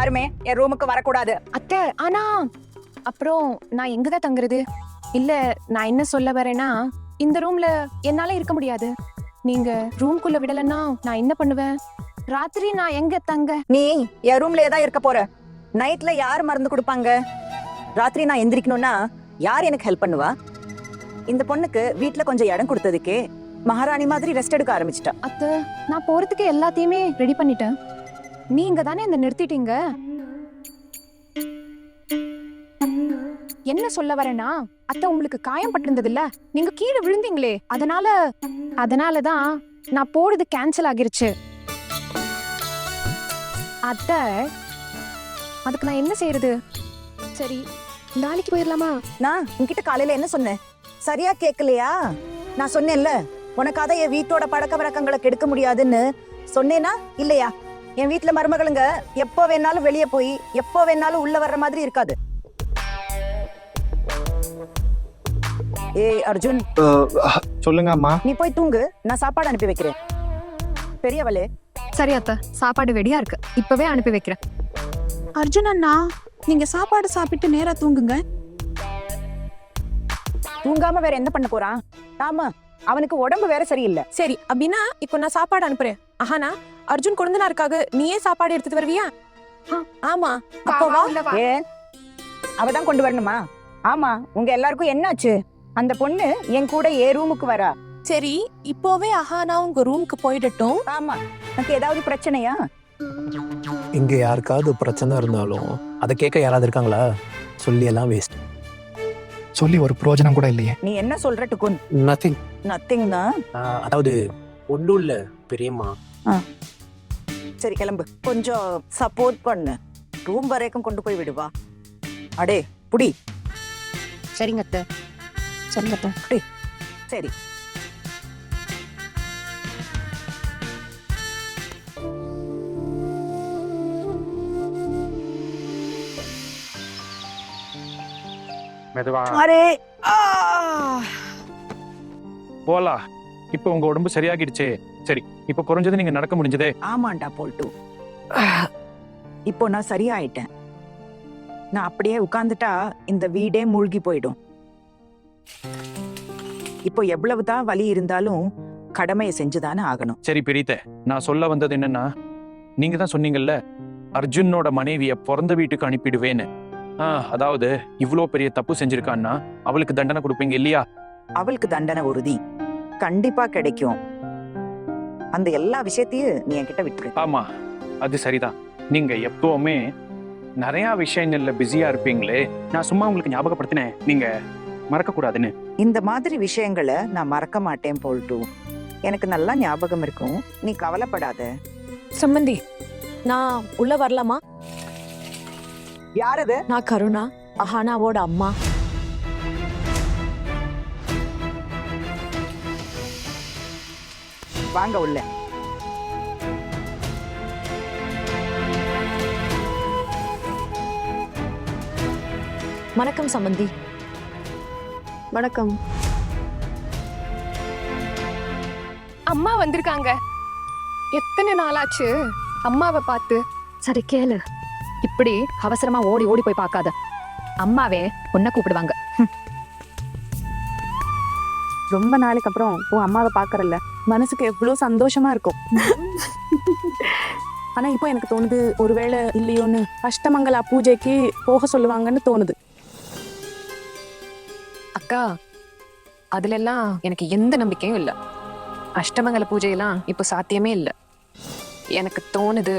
யாருமே என் ரூமுக்கு வரக்கூடாது. அத்தை ஆனா அப்புறம் நான் எங்கதான் தங்குறது? இல்ல நான் என்ன சொல்ல வரேன்னா, இந்த ரூம்ல என்னால இருக்க முடியாது. நீங்க ரூம்குள்ள விடலன்னா நான் என்ன பண்ணுவேன்? ராத்திரி நான் எங்க தங்க? நீ என் ரூம்லயே தான் இருக்க போற. நைட்ல யார் மருந்து கொடுப்பாங்க? ராத்திரி நான் எந்திரிக்கணும்னா யார் எனக்கு ஹெல்ப் பண்ணுவா? இந்த பொண்ணுக்கு வீட்ல கொஞ்சம் இடம் கொடுத்ததுக்கே மகாராணி மாதிரி ரெஸ்ட் எடுக்க ஆரம்பிச்சிட்டா. அத்தை நான் போறதுக்கு எல்லாத்தையுமே ரெடி பண்ணிட்டேன். நீங்க தானே இந்த நிறுத்திட்டீங்க. என்ன சொல்ல வரேன்னா, அத்தை உங்களுக்கு காயம் பட்டிருந்தது இல்ல, நீங்க கீழே விழுந்தீங்களே, அதனாலதான் நான் போறது கேன்சல் ஆகிருச்சு. அத்தை அதுக்கு நான் என்ன செய்யறது? சரி நாளைக்கு போயிடலாமா? நான் உன்கிட்ட காலையில என்ன சொன்னேன்? சரியா கேட்கலையா? நான் சொன்னேன்ல, உனக்காக என் வீட்டோட பழக்க வழக்கங்களை கெடுக்க முடியாதுன்னு சொன்னேனா இல்லையா? என் வீட்டுல மருமகளுங்க எப்போ வேணாலும் வெளியே போய் எப்போ வேணாலும் உள்ள வர்ற மாதிரி இருக்காது. ஏய் அர்ஜுன், சொல்லுங்க அம்மா. நீ போய் தூங்கு, நான் சாப்பாடு அனுப்பி வைக்கிறேன். பெரியவளே. சரி அத்தை, சாப்பாடு ரெடியா இருக்கு, இப்பவே அனுப்பி வைக்கிறேன். அர்ஜுன் அண்ணா, நீங்க சாப்பாடு சாப்பிட்டு நேரா தூங்குங்க. தூங்காம வேற என்ன பண்ண போறான்? ஆமா, அவனுக்கு உடம்பு வேற சரியில்லை. சரி அப்படின்னா இப்போ நான் சாப்பாடு அனுப்புறேன். ஆஹானா அர்ஜுன் கொழுந்தனாருக்காக நீயே சாப்பாடு எடுத்துட்டு வருவியா? ஆமா, அப்போ வா. ஏன் அவதான் கொண்டு வரணுமா? ஆமா, உங்க எல்லாருக்கும் என்னாச்சு? அந்த பொண்ணு என் கூட ரூமுக்கு வரா. சரி இப்போவே அஹானா உங்க ரூமுக்கு போயிடட்டும். ஆமா, எனக்கு ஏதாவது பிரச்சனையா? இங்க யாருக்காவது பிரச்சனை இருந்தாலும் அதை கேட்க யாராவது இருக்காங்களா? சொல்லி எல்லாம் வேஸ்ட். சொல்லி ஒரு பிரயோஜனம் கூட இல்லையே. நீ என்ன சொல்ற டுகுன்? நத்திங். நத்திங் தான். அதாவது ஒன்றும் இல்ல பெரியம்மா. சரி கிளம்பு, கொஞ்சம் சப்போர்ட் பண்ணு. ரூம் வரைக்கும் கொண்டு போய் விடுவா. அடே புடி. சரிங்க அத்தை. சரிங்க அத்தை. புடி. சரி. மெதுவா அரே போலா. இப்போ உங்க உடம்பு சரியாகிடுச்சே. சரி, இப்போ குறைஞ்சது நீங்க நடக்க முடிஞ்சதே. ஆமாண்டா போல்ட்டு, இப்போ நான் சரியாயிட்டேன். நான் அப்படியே உட்கார்ந்துட்டா இந்த வீடே மூழ்கி போயிடும். இப்போ எவ்வளவுதான் வலி இருந்தாலும் கடமையை செஞ்சுதானே ஆகணும். சரி பெரியத்த, நான் சொல்ல வந்தது என்னன்னா, நீங்க தான் சொன்னீங்கல்ல அர்ஜுனோட மனைவிய பிறந்த வீட்டுக்கு அனுப்பிடுவேன்னு. அதாவது இவ்வளோ பெரிய தப்பு செஞ்சிருக்கான்னா அவளுக்கு தண்டனை கொடுப்பீங்க இல்லையா? அவளுக்கு தண்டனை உறுதி, கண்டிப்பா கிடைக்கும். அந்த எல்லா விஷயத்தையும் நீ என்கிட்ட விட்டுரு. ஆமா, அது சரிதான். நீங்க எப்பவுமே நிறைய விஷயங்கள்ல பிஸியா இருப்பீங்களே. நான் சும்மா உங்களுக்கு ஞாபகப்படுத்தினேன், நீங்க மறக்க கூடாதுன்னு. இந்த மாதிரி விஷயங்களை நான் மறக்க மாட்டேன் போல்ட்டு. எனக்கு நல்லா ஞாபகம் இருக்கும், நீ கவலைப்படாத. சம்மந்தி, நான் உள்ள வரலாமா? யாரது? நான் கருணா, அஹானாவோட அம்மா. வாங்க உள்ள. வணக்கம் சம்மந்தி. வணக்கம். அம்மா வந்திருக்காங்க. எத்தனை நாளாச்சு அம்மாவை பார்த்து. சரி கேளு, இப்படி அவசரமா ஓடி ஓடி போய் பார்க்காத. அம்மாவே உன்னை கூப்பிடுவாங்க. ரொம்ப நாளைக்கு அப்புறம் உன் அம்மாவை பாக்குறல்ல, மனசுக்கு எவ்வளவு சந்தோஷமா இருக்கும். ஆனா இப்போ எனக்கு தோணுது, ஒருவேளை இல்லையோன்னு அஷ்டமங்கலா பூஜைக்கு போக சொல்லுவாங்கன்னு தோணுது. அக்கா, அதுல எல்லாம் எனக்கு எந்த நம்பிக்கையும் இல்ல. அஷ்டமங்கல பூஜையெல்லாம் இப்போ சாத்தியமே இல்ல. எனக்கு தோணுது,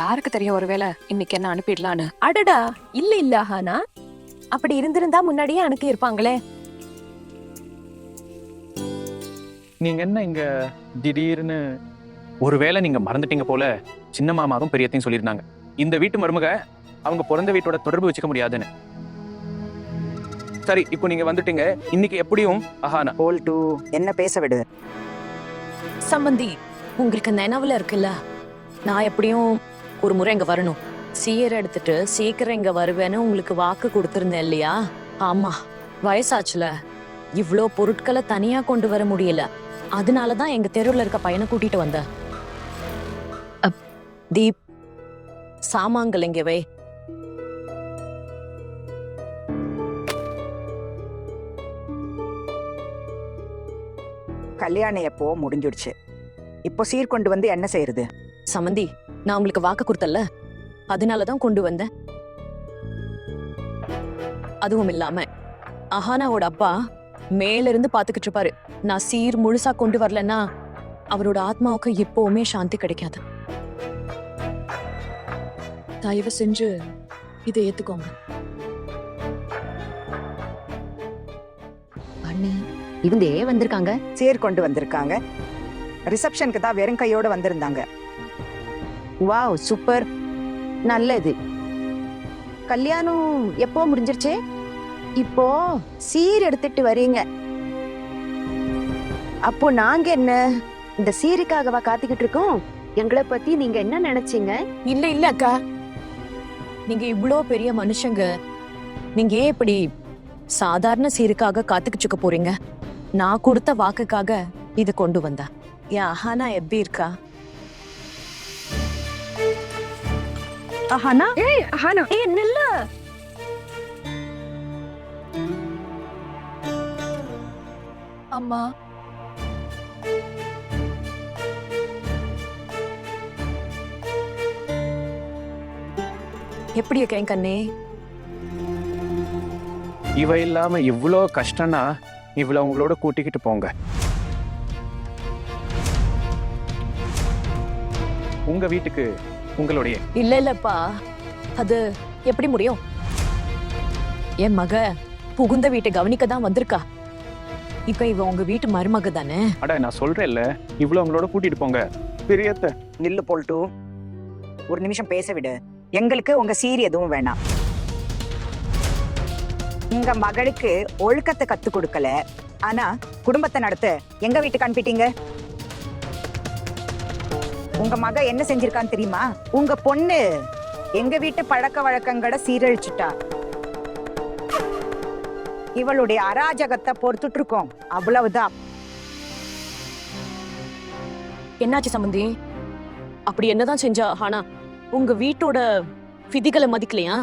யாருக்கு தெரிய, ஒருவேளை இன்னைக்கு என்ன அனுப்பிடலான்னு. அடடா, இல்ல இல்ல அஹானா, அப்படி இருந்திருந்தா முன்னாடியே அனுப்பி இருப்பாங்களே. நீங்க என்ன இங்க திடீர்னு? ஒருவேளை நீங்க மறந்துட்டீங்க போல. சின்ன மாமாவும் பெரியத்தையும் சொல்லியிருந்தாங்க, இந்த வீட்டு மருமக அவங்க பிறந்த வீட்டோட தொடர்பு வச்சுக்க முடியாதுன்னு. சரி, இப்போ நீங்க வந்துட்டீங்க, இன்னைக்கு எப்படியும் அஹானா. போல்ட்டு, என்ன பேச விடு. சம்பந்தி, உங்களுக்கு நினைவுல இருக்குல்ல, நான் எப்படியும் ஒரு முறை இங்க வரணும். சீர் எடுத்துட்டு சீக்கிரம் இங்க வருவேன்னு உங்களுக்கு வாக்கு கொடுத்திருந்தேன் இல்லையா? ஆமா, வயசாச்சுல, இவ்ளோ பொருட்களை தனியா கொண்டு வர முடியல. அதனாலதான் எங்க தெருவுல இருக்க பையனை கூட்டிட்டு வந்த. தீப், சாமான்கள் இங்க வை. கல்யாணம் எப்போ முடிஞ்சிடுச்சு, இப்போ சீர் கொண்டு வந்து என்ன செய்யறது? சமந்தி, நான் உங்களுக்கு வாக்கு கொடுத்தல, அதனாலதான் கொண்டு வந்தேன். அதுவும் இல்லாம அஹானாவோட அப்பா மேல இருந்து பாத்துக்கிட்டு இருப்பாரு. நான் சீர் முழுசா கொண்டு வரலன்னா அவரோட ஆத்மாவுக்கு எப்பவுமே சாந்தி கிடைக்காது. தயவு செஞ்சு இதை ஏத்துக்கோங்க. அண்ணி இவங்க ஏன் வந்திருக்காங்க? சீர் கொண்டு வந்திருக்காங்க. ரிசப்ஷனுக்கு தான் வெறும் கையோட வந்திருந்தாங்க. வாவ், சூப்பர், நல்லது. கல்யாணம் எப்போ முடிஞ்சிருச்சு? இப்போ சீர் எடுத்துட்டு வரீங்க. அப்போ நாங்க என்ன இந்த சீருக்காகவா காத்துக்கிட்டு இருக்கோம்? எங்களை பத்தி நீங்க என்ன நினைச்சீங்க? இல்ல இல்ல அக்கா, நீங்க இவ்ளோ பெரிய மனுஷங்க, நீங்க ஏன் இப்படி சாதாரண சீருக்காக காத்துக்கிட்டு போறீங்க? நான் கொடுத்த வாக்குக்காக இத கொண்டு வந்தேன். என் அஹானா எப்படி இருக்கா? ஆஹானா, ஏய் அஹானா, ஏய் நில்ல. அம்மா எப்படி இருக்கேன் கண்ணே? இவ இல்லாம இவ்வளோ கஷ்டம்னா இவ்வளோ உங்களோட கூட்டிக்கிட்டு போங்க. உங்க வீட்டுக்கு உங்களுடைய இல்ல இல்லப்பா, அது எப்படி முடியும்? என் மக புகுந்த வீட்டை கவனிக்க தான் வந்திருக்கா. இப்ப இவ உங்க வீட்டு மருமக தானே. அட நான் சொல்றேன்ல, இவ்வளோ உங்களோட கூட்டிட்டு போங்க. பெரியத்த நில்லு போல்ட்டு, ஒரு நிமிஷம் பேச விடு. எங்களுக்கு உங்க சீர் எதுவும் வேணாம். உங்க மகளுக்கு ஒழுக்கத்தை கத்து கொடுக்கல, ஆனா குடும்பத்தை நடத்த எங்க வீட்டுக்கு அனுப்பிட்டீங்க. உங்க மக என்ன செஞ்சிருக்கான்னு தெரியுமா? உங்க பொண்ணு எங்க வீட்டு பழக்க வழக்கங்களை சீரழிச்சுட்டா. இவளுடைய அராஜகத்தை பொறுத்துட்டு இருக்கோம், அவ்வளவுதான். என்னாச்சு சம்பந்தி? அப்படி என்னதான் செஞ்சா? ஆனா உங்க வீட்டோட விதிகளை மதிக்கலையா?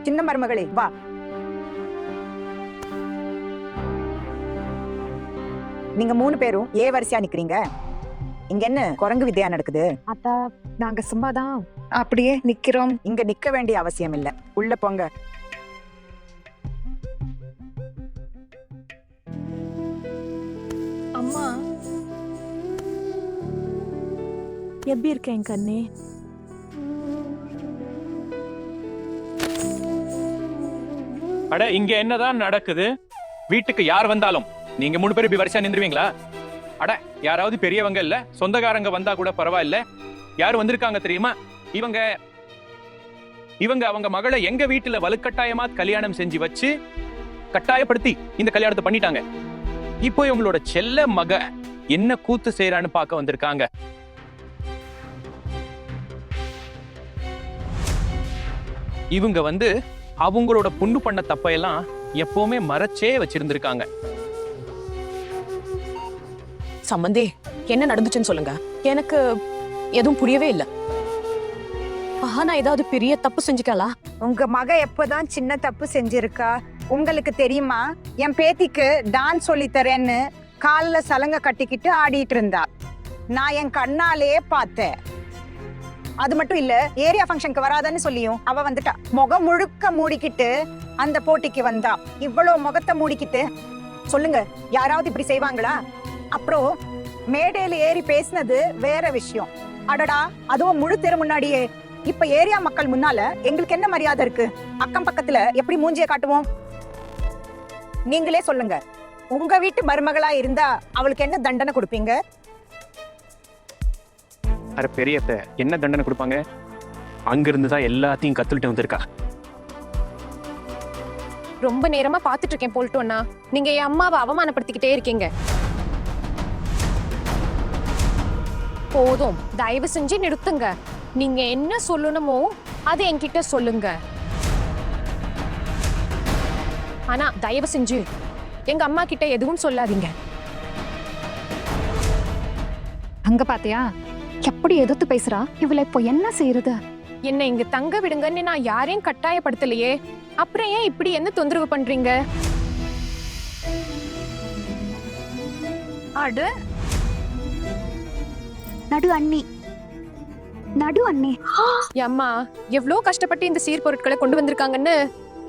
சின்ன மருமகளே வா. நீங்க 3 பேரும் வரிசையா நிக்கிறீங்க. இங்க என்ன குரங்கு வித்தையா நடக்குது? அத்தா, நாங்க சும்மாதான் அப்படியே நிக்கிறோம். இங்க நிக்க வேண்டிய அவசியம் இல்ல, உள்ள போங்க. அம்மா எப்படி இருக்கேன் கண்ணே? அட இங்க என்னதான் நடக்குது? வீட்டுக்கு யார் வந்தாலும் நீங்க 3 பேர் இப்படி வரிசையா நின்றுவீங்களா? அட யாராவது பெரியவங்க இல்ல சொந்தக்காரங்க வந்தா கூட பரவாயில்ல. யார் வந்திருக்காங்க தெரியுமா? இவங்க அவங்க மகளை எங்க வீட்டுல வலுக்கட்டாயமா கல்யாணம் செஞ்சு வச்சு கட்டாயப்படுத்தி இந்த கல்யாணத்தை பண்ணிட்டாங்க. இப்போ இவங்களோட செல்ல மக என்ன கூத்து செய்யறான்னு பார்க்க வந்திருக்காங்க. இவங்க அவங்களோட பொண்ணு பண்ண தப்பையெல்லாம் எப்பவுமே மறைச்சே வச்சிருந்திருக்காங்க. சம்பந்தி, என்ன நடந்துச்சுன்னு சொல்லுங்க. எனக்கு எதுவும் புரியவே இல்ல. ஆனா ஏதாவது பெரிய தப்பு செஞ்சுக்காளா? உங்க மக எப்பதான் சின்ன தப்பு செஞ்சிருக்கா உங்களுக்கு தெரியுமா? என் பேத்திக்கு டான்ஸ் சொல்லி தரேன்னு காலில் சலங்க கட்டிக்கிட்டு ஆடிட்டு இருந்தா. நான் என் கண்ணாலே பார்த்தேன். அது மட்டும் இல்ல, ஏரியா ஃபங்க்ஷனுக்கு வராதன்னு சொல்லியும் அவ வந்துட்டா. முகம் முழுக்க மூடிக்கிட்டு அந்த போட்டிக்கு வந்தா. இவ்வளவு முகத்தை மூடிக்கிட்டு சொல்லுங்க, யாராவது இப்படி செய்வாங்களா? அப்புறம் மேடையில ஏறி பேசினது வேற விஷயம். அடடா, அதுவும் முழு தெரு முன்னாடியே. இப்ப ஏரியா மக்கள் முன்னால எங்களுக்கு என்ன மரியாதை இருக்கு? அக்கம் பக்கத்துல எப்படி மூஞ்சிய காட்டுவோம்? நீங்களே சொல்லுங்க. உங்க வீட்டு மருமகளா இருந்தா அவளுக்கு என்ன தண்டனை கொடுப்பீங்க? அட பெரியத்த என்ன தண்டனை கொடுப்பாங்க? அங்கிருந்து தான் எல்லாத்தையும் கத்துக்கிட்டு வந்திருக்கா. ரொம்ப நேரமா பாத்துட்டு இருக்கேன் போல்ட்டோன்னா, நீங்க என் அம்மாவை அவமானப்படுத்திக்கிட்டே இருக்கீங்க. போதும், தயவு செஞ்சு நிறுத்துங்க. நீங்க என்ன சொல்லணுமோ அது என்கிட்ட சொல்லுங்க. ஆனா தயவு செஞ்சு எங்க அம்மா கிட்ட எதுவும் சொல்லாதீங்க. அங்க பாத்தியா எப்படி எதிர்த்து பேசுறா? இவளை இப்போ என்ன செய்யறது? என்ன இங்க தங்க விடுங்கன்னு நான் யாரையும் கட்டாயப்படுத்தலையே. அப்புறம் ஏன் இப்படி என்ன தொந்தரவு பண்றீங்க? அடு நடு அண்ணி, நடு அண்ணி. அம்மா எவ்வளோ கஷ்டப்பட்டு இந்த சீர் பொருட்களை கொண்டு வந்திருக்காங்கன்னு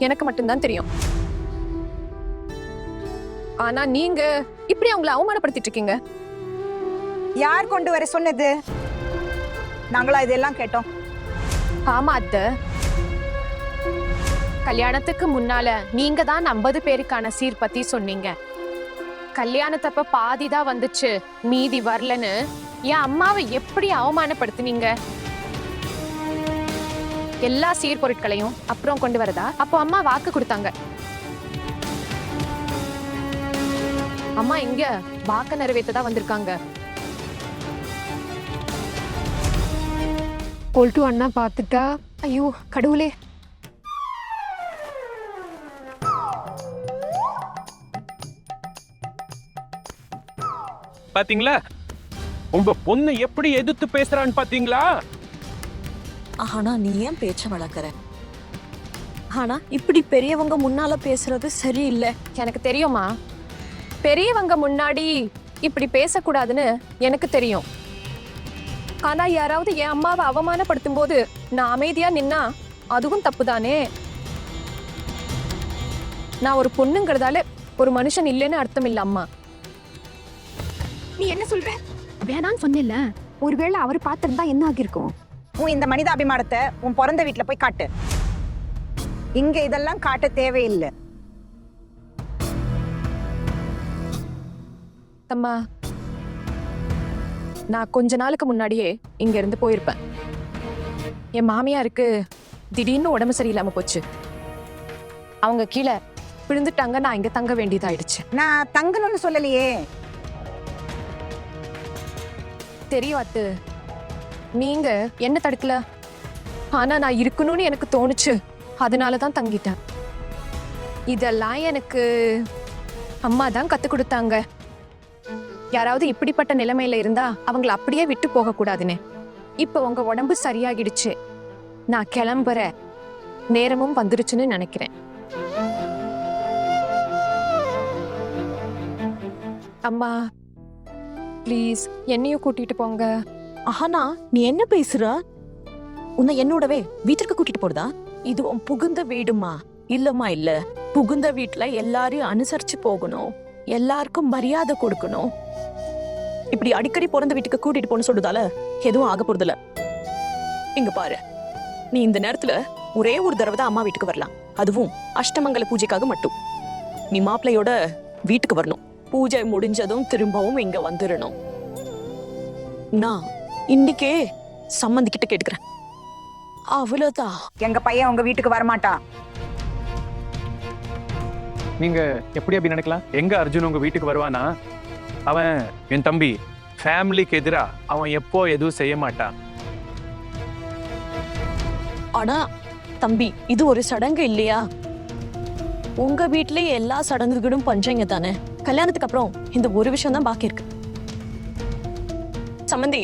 எனக்கு மட்டும்தான் தெரியும். ஆனா நீங்க இப்படி அவங்கள அவமானப்படுத்திட்டு இருக்கீங்க. யார் கொண்டு வர சொன்னது? நாங்களா இதெல்லாம் கேட்டோம்? ஆமா அத்தை, கல்யாணத்துக்கு முன்னால நீங்க தான் 50 பேருக்கான சீர் பத்தி சொன்னீங்க. கல்யாணத்தப்ப பாதிதான் வந்துச்சு, மீதி வரலன்னு என் அம்மாவை எப்படி அவமானப்படுத்தினீங்க? எல்லா சீர் பொருட்களையும் அப்புறம் கொண்டு வரதா அப்போ அம்மா வாக்கு கொடுத்தாங்க. அம்மா இங்க வாக்க நிறைவேற்றதா வந்திருக்காங்க. கொல்ட்டு அண்ணா பார்த்துட்டா, ஐயோ கடவுளே. பாத்தீங்களா உங்க பொண்ணு எப்படி எதிர்த்து பேசுறான்னு பாத்தீங்களா? ஆனா நீ ஏன் பேச்ச வளர்க்கற? ஆனா இப்படி பெரியவங்க முன்னால பேசுறது சரியில்லை. எனக்கு தெரியுமா, பெரியவங்க முன்னாடி இப்படி பேசக்கூடாதுன்னு எனக்கு தெரியும். ஆனா யாராவது என் அம்மாவை அவமானப்படுத்தும் போது நான் அமைதியா நின்னா அதுவும் தப்புதானே? நான் ஒரு பொண்ணுங்கிறதால ஒரு மனுஷன் இல்லைன்னு அர்த்தம் இல்ல அம்மா. நீ என்ன சொல்ற? வேணான்னு சொன்னில்ல, ஒருவேளை அவர் பார்த்திருந்தா என்ன ஆகிருக்கும்? உன் இந்த மனிதாபிமானத்தை உன் பிறந்த வீட்டுல போய் காட்டு. இங்க இதெல்லாம் காட்ட தேவையில்லை. அம்மா, நான் கொஞ்ச நாளுக்கு முன்னாடியே இங்க இருந்து போயிருப்பேன். என் மாமியாருக்கு திடீர்னு உடம்பு சரியில்லாம போச்சு. அவங்க கீழே விழுந்துட்டாங்க. நான் இங்க தங்க வேண்டியதாயிடுச்சு. நான் தங்கணும்னு சொல்லலையே. தெரியும் அத்து, நீங்க என்ன தடுக்கல. ஆனா நான் இருக்கணும்னு எனக்கு தோணுச்சு, அதனாலதான் தங்கிட்டேன். இதெல்லாம் எனக்கு அம்மா தான் கத்து கொடுத்தாங்க. யாராவது இப்படிப்பட்ட நிலைமையில இருந்தா அவங்கள அப்படியே விட்டு போக கூடாதுன்னு. இப்ப உங்க உடம்பு சரியாகிடுச்சு, நான் கிளம்புற நேரமும் வந்துருச்சுன்னு நினைக்கிறேன். அம்மா ப்ளீஸ் என்னையும் கூட்டிட்டு போங்க. ஆனா நீ என்ன பேசுற? உன்னை என்னோடவே வீட்டிற்கு கூட்டிட்டு போறதா? இது உன் புகுந்த வீடுமா? இல்லம்மா இல்ல. புகுந்த வீட்டுல எல்லாரையும் அனுசரிச்சு போகணும், எல்லாருக்கும் மரியாதை கொடுக்கணும். இப்படி அடிக்கடி பிறந்த வீட்டுக்கு கூட்டிட்டு போன்னு சொல்றதால எதுவும் ஆக போறதில்ல. இங்க பாரு, நீ இந்த நேரத்துல ஒரே ஒரு தடவை தான் அம்மா வீட்டுக்கு வரலாம், அதுவும் அஷ்டமங்கல பூஜைக்காக மட்டும். நீ மாப்பிள்ளையோட வீட்டுக்கு வரணும். பூஜை முடிஞ்சதும் திரும்பவும் இங்க வந்துடணும். நான் இன்னைக்கே சம்மந்திக்கிட்ட கேட்டுக்கிறேன், அவ்வளவுதான். எங்க பையன் உங்க வீட்டுக்கு வரமாட்டான். நீங்க எப்படி அப்படி நினைக்கலாம்? எங்க அர்ஜுன் உங்க வீட்டுக்கு வருவானா? அவன் என் தம்பி. ஃபேமிலிக்கு எதிரா அவன் எப்போ எதுவும் செய்ய மாட்டான். ஆனா தம்பி, இது ஒரு சடங்கு இல்லையா? உங்க வீட்லயே எல்லா சடங்குகளும் பண்றீங்க தானே? கல்யாணத்துக்கு அப்புறம் இந்த ஒரு விஷயம் தான் பாக்கி இருக்கு. சம்மந்தி,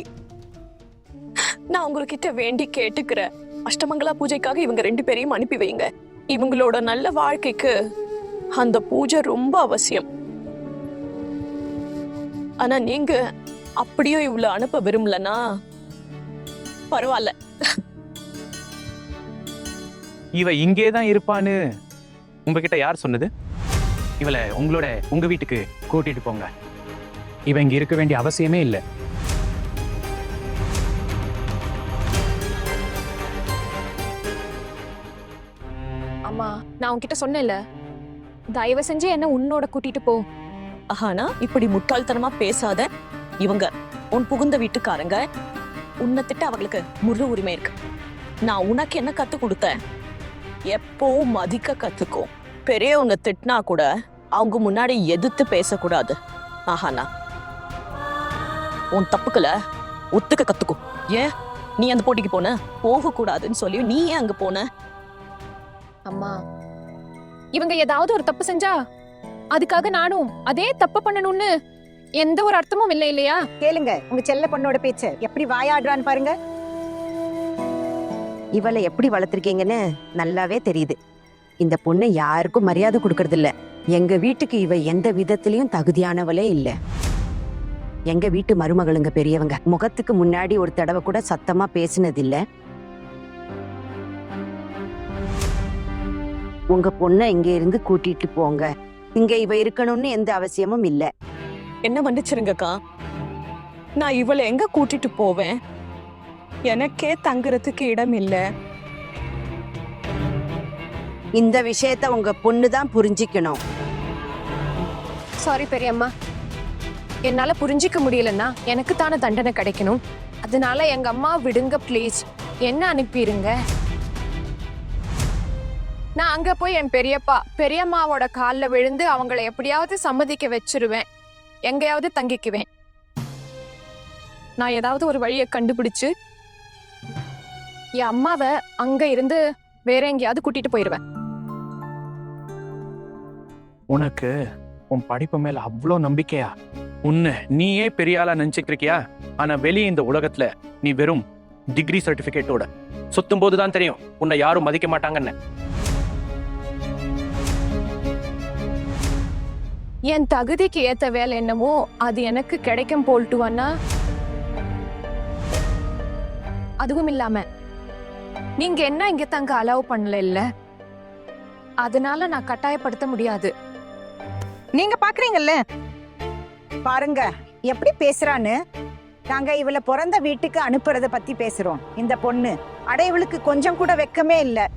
நான் உங்ககிட்ட வேண்டி கேட்டுக்கிறேன், அஷ்டமங்கலா பூஜைக்காக இவங்க 2 பேரையும் அனுப்பி வைங்க. இவங்களோட நல்ல வாழ்க்கைக்கு அந்த பூஜை ரொம்ப அவசியம். ஆனா நீங்க அப்படியே இவ்வளவு அனுப்ப விரும்பலனா பரவாயில்ல. இவ இங்கே தான் இருப்பான்னு உங்ககிட்ட யார் சொன்னது? இவளை உங்க வீட்டுக்கு கூட்டிட்டு போங்க. இவ இங்க இருக்க வேண்டிய அவசியமே இல்லை. அம்மா, நான் உன்கிட்ட சொன்னேன்ல, தயவு செஞ்சு என்ன உன்னோட கூட்டிட்டு போ. ஆனா இப்படி முட்டாள்தனமா பேசாத. இவங்க உன் புகுந்த வீட்டுக்காரங்க. உன்னை திட்ட அவங்களுக்கு முழு உரிமை இருக்கு. நான் உனக்கு என்ன கத்து கொடுத்தேன்? எப்பவும் மதிக்க கத்துக்கோ. பெரியவங்க திட்டினா கூட அவங்க முன்னாடி எதிர்த்து பேசக்கூடாது. ஆஹானா உன் தப்புக்களை ஒத்துக்க கத்துக்கோ. ஏன் நீ அந்த போட்டிக்கு போன? போக கூடாதுன்னு சொல்லி நீ ஏன் அங்க போன? அம்மா, இவங்க ஏதாவது ஒரு தப்பு செஞ்சா அதுக்காக நானும் அதே தப்பு பண்ணணும்னு எந்த ஒரு அர்த்தமும் இல்லை இல்லையா? கேளுங்க உங்க செல்ல பொண்ணோட பேச்ச. எப்படி வாயாடுறான்னு பாருங்க. இவளை எப்படி வளர்த்திருக்கீங்கன்னு நல்லாவே தெரியுது. இந்த பொண்ணு யாருக்கும் மரியாதை கொடுக்கறது இல்ல. எங்க வீட்டுக்கு இவ எந்த விதத்திலயும் தகுதியானவளே இல்ல. எங்க வீட்டு மருமகளுங்க பெரியவங்க முகத்துக்கு முன்னாடி ஒரு தடவை கூட சத்தமா பேசினது இல்ல. உங்க பொண்ணை இங்க இருந்து கூட்டிட்டு போங்க. இங்க இவ இருக்கணும்னு எந்த அவசியமும் இல்ல. என்ன மன்னிச்சிருங்கக்கா, நான் இவளை எங்க கூட்டிட்டு போவேன்? எனக்கே தங்குறதுக்கு இடம் இல்ல. இந்த விஷயத்த உங்க பொண்ணு தான் புரிஞ்சிக்கணும். சாரி பெரியம்மா, என்னால புரிஞ்சிக்க முடியலன்னா எனக்கு தானே தண்டனை கிடைக்கணும். அதனால எங்க அம்மா விடுங்க ப்ளீஸ், என்ன அனுப்பிடுங்க. நான் அங்க போய் என் பெரியம்மாவோட காலில் விழுந்து அவங்கள எப்படியாவது சம்மதிக்க வச்சிருவேன். எங்கேயாவது தங்கிக்குவேன். நான் ஏதாவது ஒரு வழியை கண்டுபிடிச்சு என் அம்மாவை அங்க இருந்து வேற எங்கேயாவது கூட்டிட்டு போயிடுவேன். உனக்கு உன் படிப்பு மேல அவ்வளோ நம்பிக்கையா? உன்னை நீயே பெரிய ஆளா நினைச்சிட்டு இருக்கியா? ஆனா வெளியே இந்த உலகத்துல நீ வெறும் டிகிரி சர்டிபிகேட்டோட சுத்தும் போதுதான் தெரியும் உன்னை யாரும் மதிக்க மாட்டாங்கன்னு. என் தகுதிக்கு ஏத்த வேலை என்னமோ அது எனக்கு கிடைக்கும் போல்ட்டுவானா. அதுவும் இல்லாம நீங்க என்ன இங்க தங்க அலோவ் பண்ணல இல்ல, அதனால நான் கட்டாயப்படுத்த முடியாது. நீங்க பாக்குறீங்கல்ல, பாருங்க எப்படி பேசுறான்னு. நாங்க இவளை பிறந்த வீட்டுக்கு அனுப்புறத பத்தி பேசுறோம். இந்த பொண்ணு அட இவளுக்கு கொஞ்சம் கூட வெக்கமே இல்ல,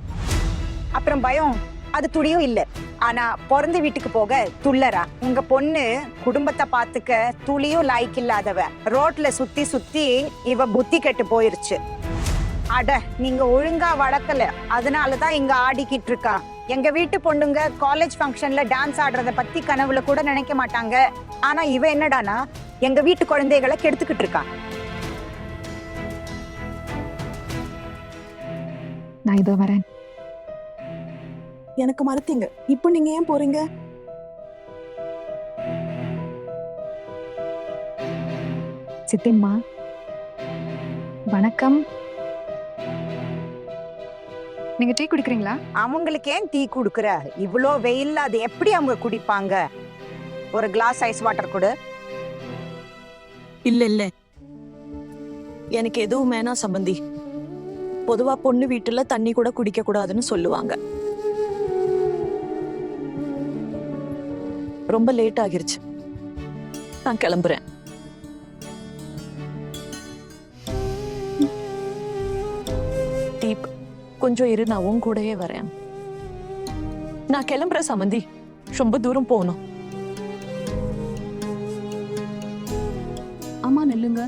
அப்புறம் பயம் அது துளியும் இல்ல. ஆனா பிறந்த வீட்டுக்கு போக துள்ளரா? உங்க பொண்ணு குடும்பத்தை பாத்துக்க துளியும் லாய்க்கு இல்லாதவ. ரோட்ல சுத்தி சுத்தி இவ புத்தி கெட்டு போயிருச்சு. அட நீங்க ஒழுங்கா வளர்க்கல, அதனாலதான் இங்க ஆடிக்கிட்டு இருக்கா. எங்க வீட்டு பொண்ணுங்க காலேஜ் ஃபங்க்ஷன்ல டான்ஸ் ஆடுறத பத்தி கனவுல கூட நினைக்க மாட்டாங்க. ஆனா இவ என்னடானா எங்க வீட்டு குழந்தைகளை கெடுத்துக்கிட்டு இருக்கா. நான் இதோ வரேன். எனக்கு மறுத்தீங்க, இப்போ நீங்க ஏன் போறீங்க? சித்திம்மா வணக்கம். நீங்க டீ குடிக்கிறீங்களா? அவங்களுக்கு ஏன் டீ குடுக்குற? இவ்வளோ வெயில்ல அது எப்படி அவங்க குடிப்பாங்க? ஒரு கிளாஸ் ஐஸ் வாட்டர் கொடு. இல்ல இல்ல, எனக்கு எதுவும் வேணாம் சம்பந்தி. பொதுவா பொண்ணு வீட்டுல தண்ணி கூட குடிக்க கூடாதுன்னு சொல்லுவாங்க. ரொம்ப லேட் ஆகிருச்சு, நான் கிளம்புறேன். தீப், கொஞ்சம் இரு, நான் உன் கூடயே வரேன். நான் கிளம்புறேன் சம்பந்தி, ரொம்ப தூரம் போகணும். அம்மா நில்லுங்க.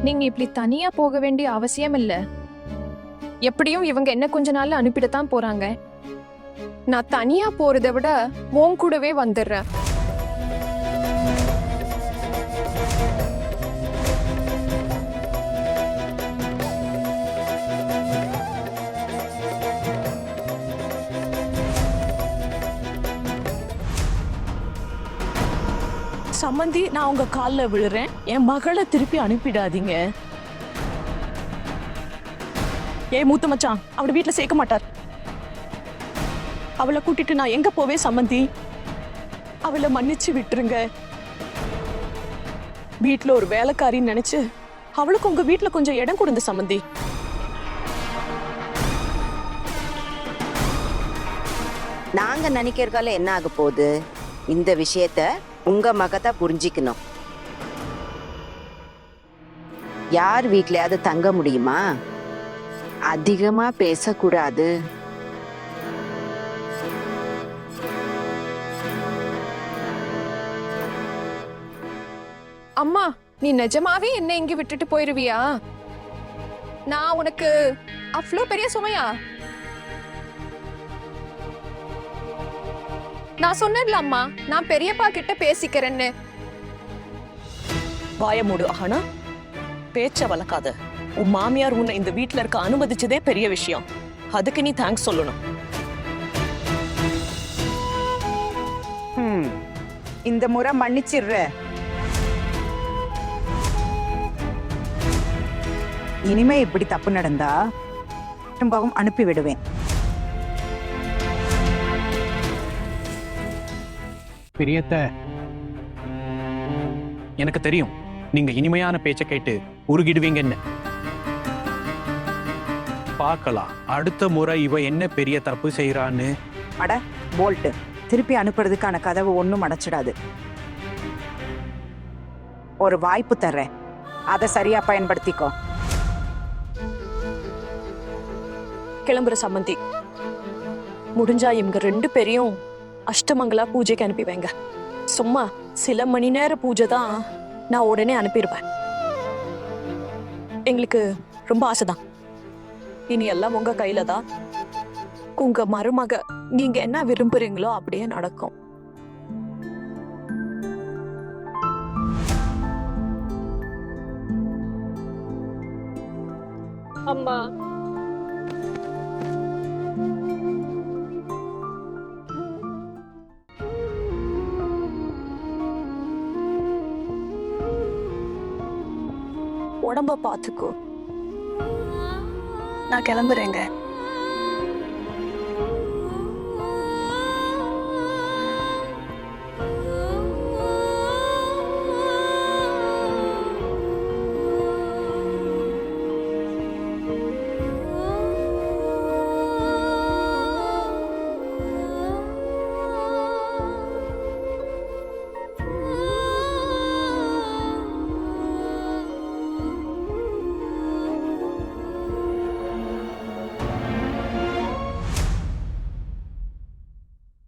நீங்க இப்படி தனியா போக வேண்டிய அவசியம் இல்ல. எப்படியும் இவங்க என்ன கொஞ்ச நாள்ல அனுப்பிடத்தான் போறாங்க. நான் தனியா போறதை விட உன் கூடவே வந்துடுறேன். சம்பந்தி, நான் உங்க கால்ல விழுறேன். என் மகளை திருப்பி அனுப்பிடாதீங்க. மூத்த மச்சான் அவளை வீட்டுல சேர்க்க மாட்டார். அவளை கூட்டிட்டு நான் எங்க போவேன் சம்பந்தி? அவளை மன்னிச்சு விட்டுருங்க. வீட்டுல ஒரு வேலைக்காரின்னு நினைச்சு அவளுக்கு உங்க வீட்டுல கொஞ்சம் இடம் கொடுங்க சம்பந்தி. நாங்க நினைக்கிறதால என்ன ஆக போகுது? இந்த விஷயத்த உங்க மகதா புரிஞ்சிக்கணும். யார் வீட்லயாவது தங்க முடியுமா? அதிகமா பேசக்கூடாது. அம்மா, நீ நிஜமாவே என்ன இங்க விட்டுட்டு போயிருவியா? நான் உனக்கு அவ்வளோ பெரிய சுமையா? நான் சொன்னேன்ல அம்மா, நான் பெரியப்பா கிட்ட பேசிக்கிறேன்னு. வாய மூடு ஆனா, பேச்ச வளர்க்காத. உன் மாமியார் உன்னை இந்த வீட்டுல இருக்க அனுமதிச்சதே பெரிய விஷயம். அதுக்கு நீ தேங்க்ஸ் சொல்லணும். இந்த முறை மன்னிச்சிடுற. இனிமே இப்படி தப்பு நடந்தா திரும்பவும் அனுப்பி விடுவேன். பெரியத்த, எனக்கு தெரியும் நீங்க இனிமையான பேச்ச கேட்டு உருகிடுவீங்கன்னு. பார்க்கலாம் அடுத்த முறை இவ என்ன பெரிய தப்பு செய்யறான்னு. அட போல்ட், திருப்பி அனுப்புறதுக்கான கதவு ஒண்ணும் அடைச்சிடாது. ஒரு வாய்ப்பு தர்றேன், அதை சரியா பயன்படுத்திக்கோ. கிளம்புற சம்மந்தி. முடிஞ்சா இவங்க 2 பேரையும் அஷ்டமங்களா பூஜைக்கு அனுப்பி வைங்க. சும்மா சில மணி நேர பூஜை தான், நான் உடனே அனுப்பிடுவேன். எங்களுக்கு ரொம்ப ஆசைதான். இனி எல்லாம் உங்க கையில தான். உங்க மருமக நீங்க என்ன விரும்புறீங்களோ அப்படியே நடக்கும். அம்மா, உடம்ப பாத்துக்கோ. நான் கிளம்புறேங்க.